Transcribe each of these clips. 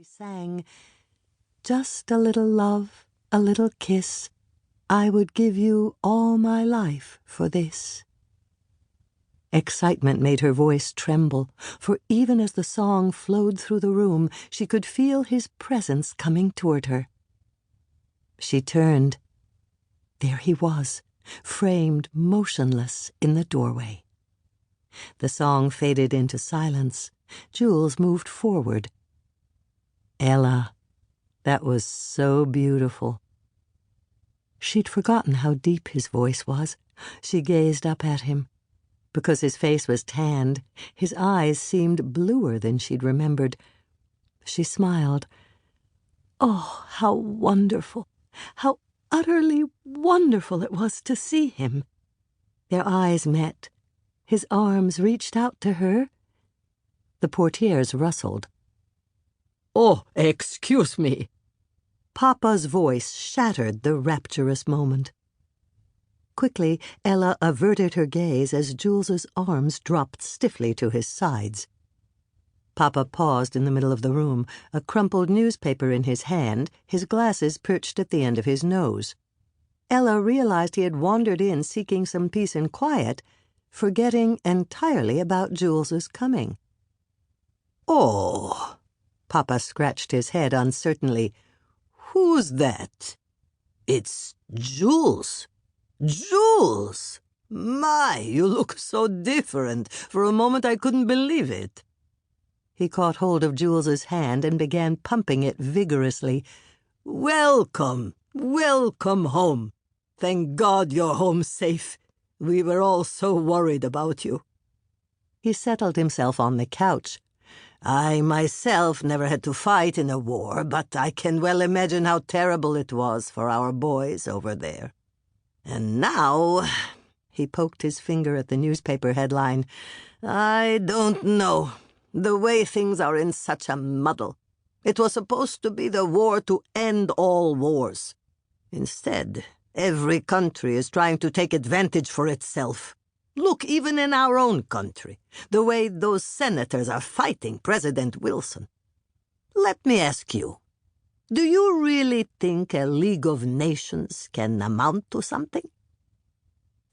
sang, "Just a little love, a little kiss, I would give you all my life for this." Excitement made her voice tremble, for even as the song flowed through the room, she could feel his presence coming toward her. She turned. There he was, framed motionless in the doorway. The song faded into silence. Jules moved forward. "Ella, that was so beautiful." She'd forgotten how deep his voice was. She gazed up at him. Because his face was tanned, his eyes seemed bluer than she'd remembered. She smiled. Oh, how wonderful, how utterly wonderful it was to see him. Their eyes met. His arms reached out to her. The portieres rustled. "Oh, excuse me." Papa's voice shattered the rapturous moment. Quickly, Ella averted her gaze as Jules's arms dropped stiffly to his sides. Papa paused in the middle of the room, a crumpled newspaper in his hand, his glasses perched at the end of his nose. Ella realized he had wandered in seeking some peace and quiet, forgetting entirely about Jules's coming. "Oh," Papa scratched his head uncertainly. "Who's that?" "It's Jules. Jules! My, you look so different. For a moment I couldn't believe it." He caught hold of Jules's hand and began pumping it vigorously. "Welcome, welcome home. Thank God you're home safe. We were all so worried about you." He settled himself on the couch. "I myself never had to fight in a war, but I can well imagine how terrible it was for our boys over there. And now," he poked his finger at the newspaper headline, "I don't know. The way things are in such a muddle. It was supposed to be the war to end all wars. Instead, every country is trying to take advantage for itself. Look, even in our own country, the way those senators are fighting President Wilson. Let me ask you, do you really think a League of Nations can amount to something?"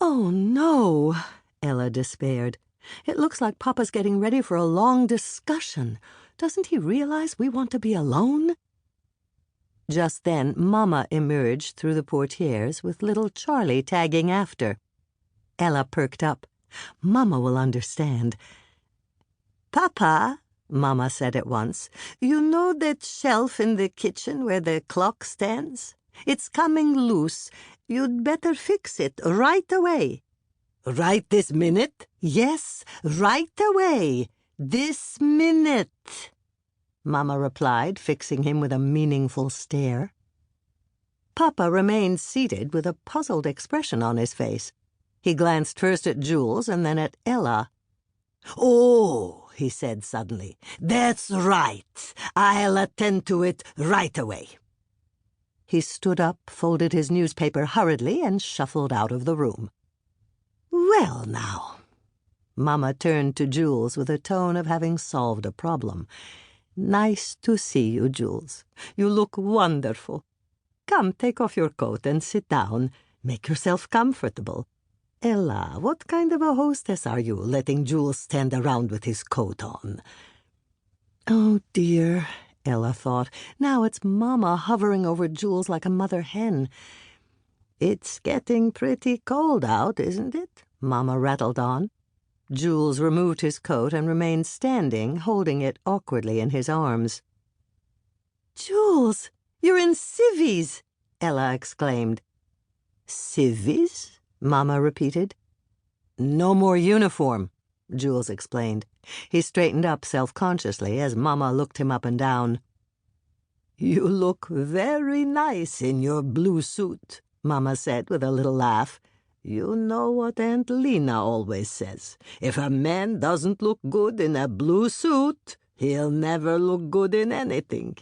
"Oh, no," Ella despaired. "It looks like Papa's getting ready for a long discussion. Doesn't he realize we want to be alone?" Just then, Mama emerged through the portieres with little Charlie tagging after. Ella perked up. "Mama will understand." "Papa," Mama said at once, "you know that shelf in the kitchen where the clock stands? It's coming loose. You'd better fix it right away." "Right this minute?" "Yes, right away. This minute," Mama replied, fixing him with a meaningful stare. Papa remained seated with a puzzled expression on his face. He glanced first at Jules and then at Ella. "Oh," he said suddenly, "that's right. I'll attend to it right away." He stood up, folded his newspaper hurriedly, and shuffled out of the room. "Well, now." Mama turned to Jules with a tone of having solved a problem. "Nice to see you, Jules. You look wonderful. Come, take off your coat and sit down. Make yourself comfortable. Ella, what kind of a hostess are you, letting Jules stand around with his coat on?" Oh, dear, Ella thought. Now it's Mama hovering over Jules like a mother hen. "It's getting pretty cold out, isn't it?" Mama rattled on. Jules removed his coat and remained standing, holding it awkwardly in his arms. "Jules, you're in civvies!" Ella exclaimed. "Civvies?" Mama repeated. "No more uniform," Jules explained. He straightened up self-consciously as Mama looked him up and down. "You look very nice in your blue suit," Mama said with a little laugh. "You know what Aunt Lena always says. If a man doesn't look good in a blue suit, he'll never look good in anything."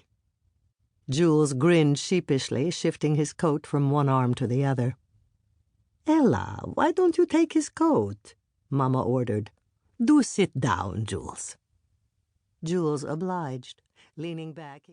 Jules grinned sheepishly, shifting his coat from one arm to the other. "Ella, why don't you take his coat?" Mama ordered. "Do sit down, Jules." Jules obliged. Leaning back,